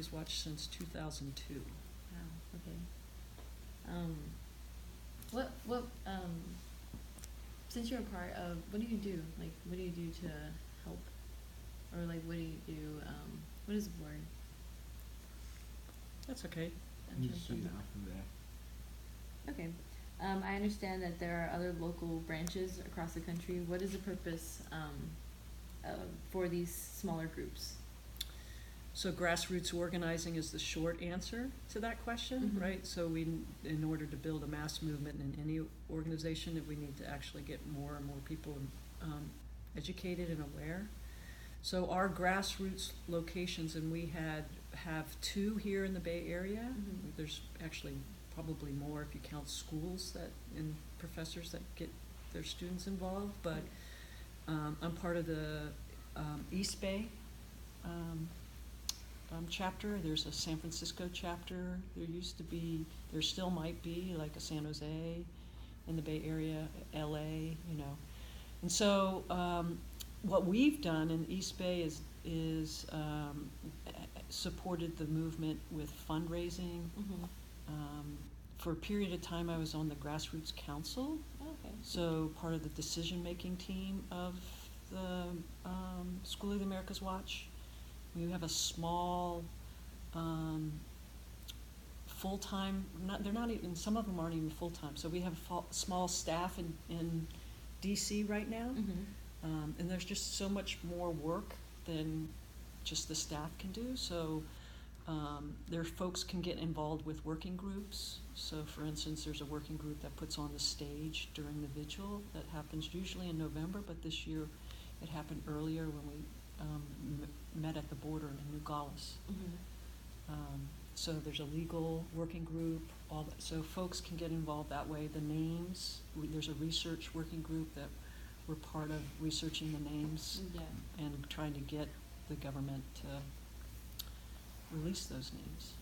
America's Watch since 2002. Wow. Okay. Since you're a part of, what do you do? Like, what do you do to help, or like, what do you do? What is the word? That's okay. You just use alphabet. Okay. I understand that there are other local branches across the country. What is the purpose for these smaller groups? So grassroots organizing is the short answer to that question, Mhm. right? So in order to build a mass movement in any organization, we need to actually get more and more people educated and aware. So our grassroots locations, and we have 2 here in the Bay Area. Mhm. There's actually probably more if you count schools and professors that get their students involved. But I'm part of the East Bay chapter. There's a San Francisco chapter. There still might be like a San Jose in the Bay Area, LA, And so what we've done in East Bay is supported the movement with fundraising. Mhm. For a period of time, I was on the Grassroots Council, Okay. so part of the decision-making team of the School of the America's Watch. We have a small full-time, they're not even, some of them aren't even full-time, so we have small staff in DC right now. Mhm. And there's just so much more work than just the staff can do. So there folks can get involved with working groups. So for instance, there's a working group that puts on the stage during the vigil that happens usually in November, but this year it happened earlier when we met at the border in Nogales. Mhm. So there's a legal working group, so folks can get involved that way. The names, there's a research working group that we're part of researching the names Yeah. and trying to get the government to release those names.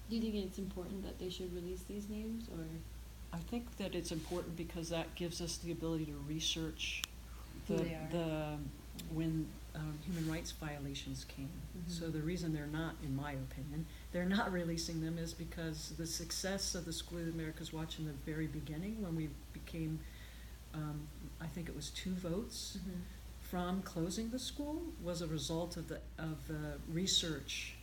Do you think it's important that they should release these names, or? I think that it's important because that gives us the ability to research Who they are. when human rights violations came. Mhm. So the reason they're not, in my opinion, they're not releasing them is because the success of the School of the America's Watch in the very beginning, when we became, I think it was 2 votes Mhm. from closing the school, was a result of the research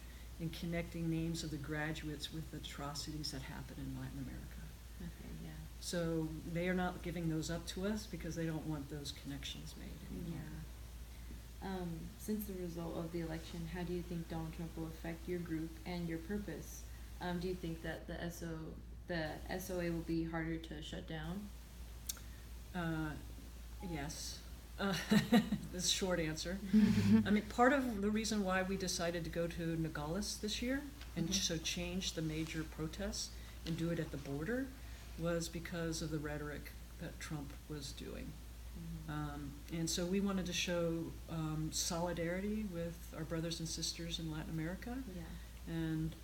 in connecting names of the graduates with the atrocities that happened in Latin America. Okay. Yeah. So they are not giving those up to us because they don't want those connections made anymore. Yeah. Since the result of the election, how do you think Donald Trump will affect your group and your purpose? Do you think that the SOA will be harder to shut down? Yes. This short answer. I mean, part of the reason why we decided to go to Nogales this year and so change the major protests and do it at the border was because of the rhetoric that Trump was doing. And so we wanted to show solidarity with our brothers and sisters in Latin America, Yeah. and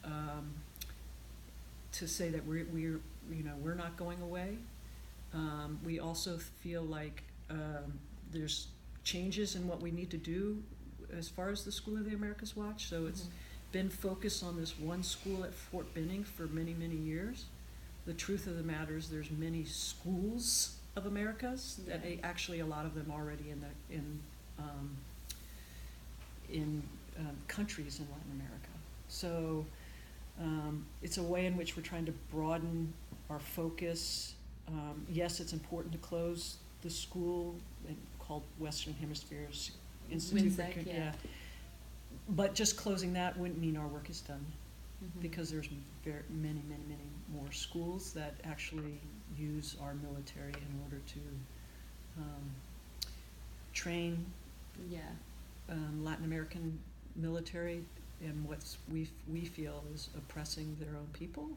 to say that we're not going away. We also feel like there's changes in what we need to do as far as the School of the America's Watch. So it's been focused on this one school at Fort Benning for many, many years. The truth of the matter is there's many schools of Americas that actually a lot of them already in countries in Latin America. So it's a way in which we're trying to broaden our focus. Yes, it's important to close the school called Western Hemisphere Institute. WINSEC, yeah. But just closing that wouldn't mean our work is done, Mhm. because there's many more schools that actually use our military in order to train Yeah. Latin American military in what we feel is oppressing their own people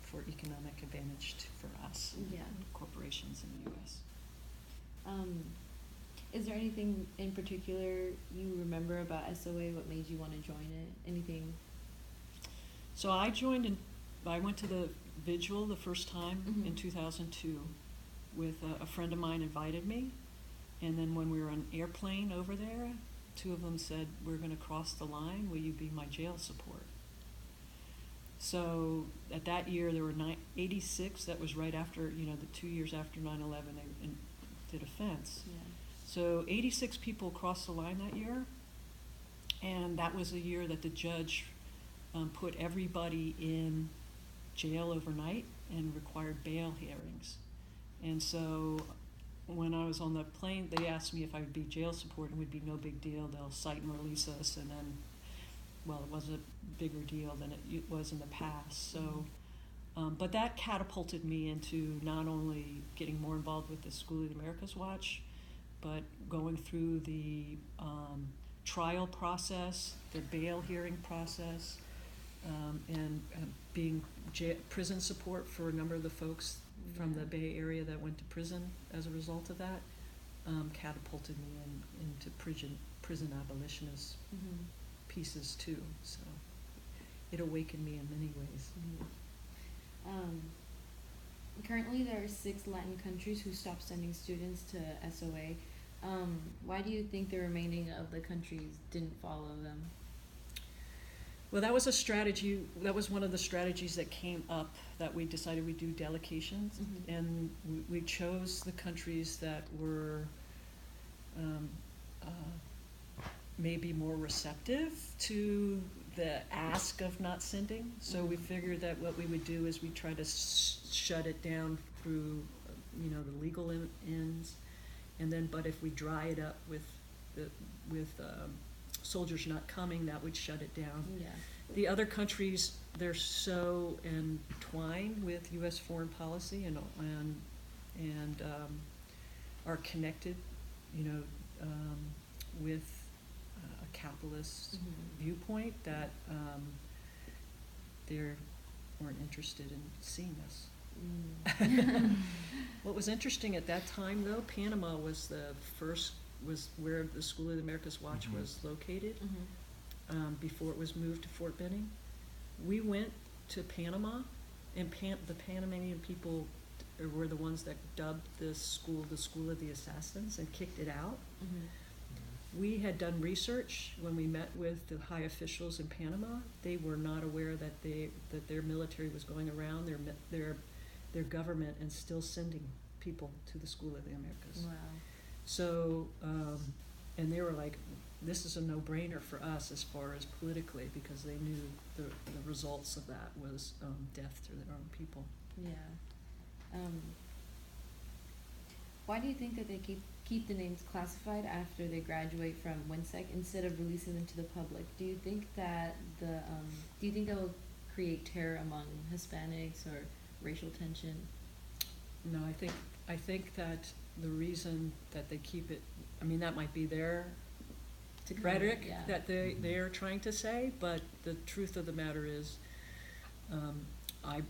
for economic advantage for us, Yeah. corporations in the U.S. Is there anything in particular you remember about SOA? What made you want to join it? Anything? So I went to the vigil the first time in 2002 with a friend of mine invited me, and then when we were on an airplane over there, Two of them said, "We're going to cross the line. Will you be my jail support?" So at that year, there were 86. That was right after, the 2 years after 9/11 and the defense. Yeah. So 86 people crossed the line that year, and that was the year that the judge put everybody in jail overnight and required bail hearings. And so when I was on the plane, they asked me if I would be jail support, and it would be no big deal. They'll cite and release us, and then, well, it was a bigger deal than it was in the past. So, but that catapulted me into not only getting more involved with the School of the Americas Watch, but going through the trial process, the bail hearing process, and being prison support for a number of the folks from the Bay Area that went to prison as a result of that, catapulted me into prison abolitionist Mm-hmm. pieces too. So it awakened me in many ways. Currently, there are 6 Latin countries who stopped sending students to SOA. Why do you think the remaining of the countries didn't follow them? Well, that was a strategy. That was one of the strategies that came up, that we decided we'd do delegations, Mhm. and we chose the countries that were maybe more receptive to the ask of not sending. So we figured that what we would do is we try to shut it down through, the legal ends, and then, but if we dry it up with soldiers not coming, that would shut it down. Yeah. The other countries, they're so entwined with U.S. foreign policy and are connected, with a capitalist Mhm. viewpoint that they weren't interested in seeing us. Mm. What was interesting at that time, though, Panama was where the School of the Americas Watch Mhm. was located. Mhm. Before it was moved to Fort Benning. We went to Panama, and the Panamanian people were the ones that dubbed this school the School of the Assassins and kicked it out. Mhm. We had done research when we met with the high officials in Panama. They were not aware that their military was going around their government and still sending people to the School of the Americas. Wow. So, and they were like, this is a no-brainer for us as far as politically, because they knew the results of that was death to their own people. Yeah. Why do you think that they keep the names classified after they graduate from WINSEC instead of releasing them to the public? Do you think that will create terror among Hispanics or racial tension? No, I think that the reason that they keep it, that might be their rhetoric Yeah. that they are trying to say, but the truth of the matter is, I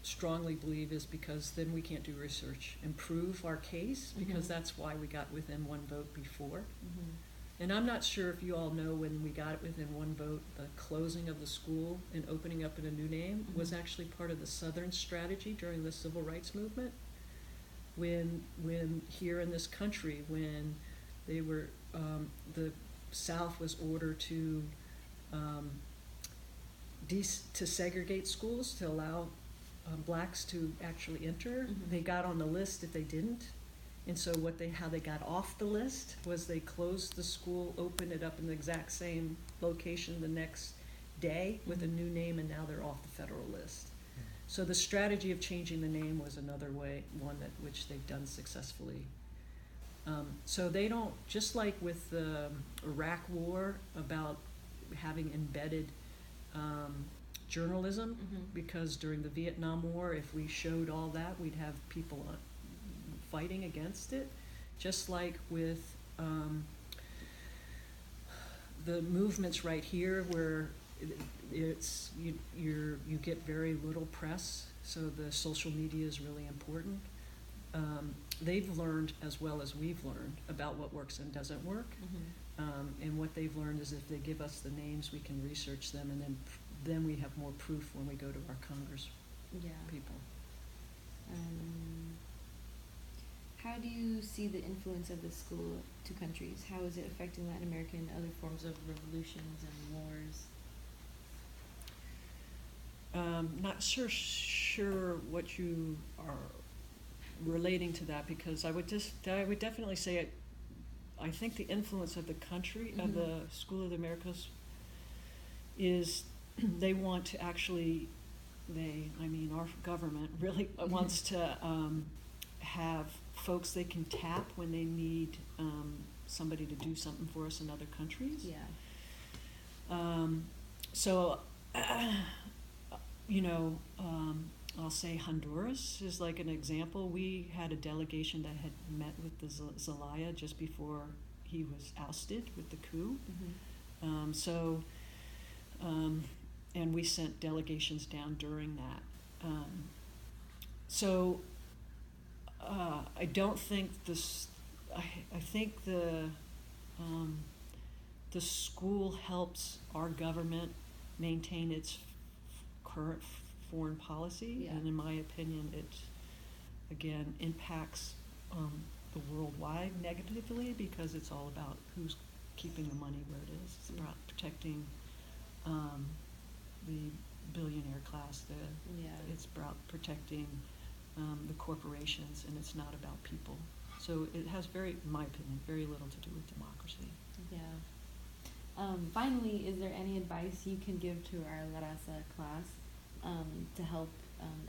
strongly believe is because then we can't do research and prove our case, because Mhm. that's why we got within one vote before. Mm-hmm. And I'm not sure if you all know, when we got it within one vote, the closing of the school and opening up in a new name was Mhm. actually part of the Southern strategy during the Civil Rights Movement. When here in this country, when they were, the South was ordered to segregate schools, to allow blacks to actually enter. Mhm. They got on the list if they didn't. And so how they got off the list was they closed the school, opened it up in the exact same location the next day with a Mhm. new name, and now they're off the federal list. So the strategy of changing the name was another one which they've done successfully. So they don't, just like with the Iraq War, about having embedded journalism, Mhm. because during the Vietnam War, if we showed all that, we'd have people fighting against it. Just like with the movements right here, where it's you get very little press, so the social media is really important. They've learned, as well as we've learned, about what works and doesn't work. Mhm. And what they've learned is if they give us the names, we can research them, and then we have more proof when we go to our Congress Yeah. people. how do you see the influence of the school to countries? How is it affecting Latin America and other forms of revolutions and wars? Not sure what you are relating to that, because I would definitely say it. I think the influence of the country of the School of the Americas is they want to actually our government really wants to have folks they can tap when they need somebody to do something for us in other countries. Yeah. So, I'll say Honduras is like an example. We had a delegation that had met with the Zelaya just before he was ousted with the coup. And we sent delegations down during that. I don't think this. I think the school helps our government maintain its current foreign policy, Yeah. and in my opinion, it again impacts the worldwide negatively, because it's all about who's keeping the money where it is. It's about protecting the billionaire class. It's about protecting the corporations, and it's not about people. So it has in my opinion, very little to do with democracy. Yeah. Finally, is there any advice you can give to our La Raza class to help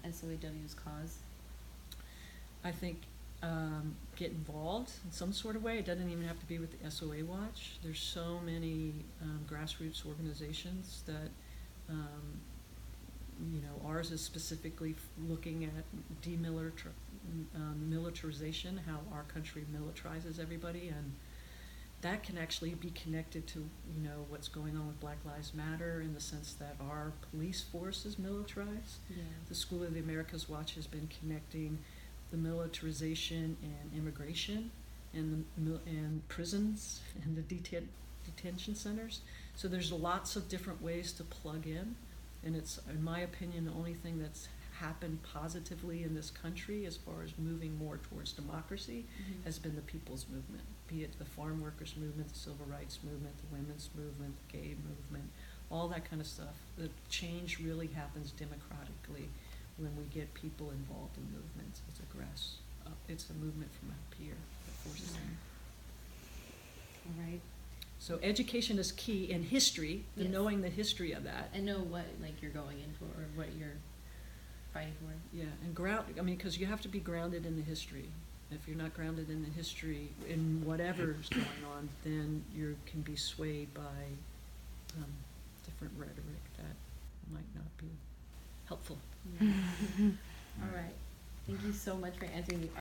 SOAW's cause? I think get involved in some sort of way. It doesn't even have to be with the SOA Watch. There's so many grassroots organizations that, ours is specifically looking at militarization, how our country militarizes everybody, and that can actually be connected to, what's going on with Black Lives Matter, in the sense that our police force is militarized. Yeah. The School of the Americas Watch has been connecting the militarization and immigration and prisons and the detention centers. So there's lots of different ways to plug in, and it's, in my opinion, the only thing that's happened positively in this country as far as moving more towards democracy has been the people's movement, be it the farm workers movement, the civil rights movement, the women's movement, the gay movement, all that kind of stuff. The change really happens democratically when we get people involved in movements. It's a movement from up here that forces them. All right. So education is key in history, and Yes. knowing the history of that. And know what you're going in for, or what you're fighting for. Yeah, and because you have to be grounded in the history. If you're not grounded in the history, in whatever's going on, then you can be swayed by different rhetoric that might not be helpful. Yeah. All right. Thank you so much for answering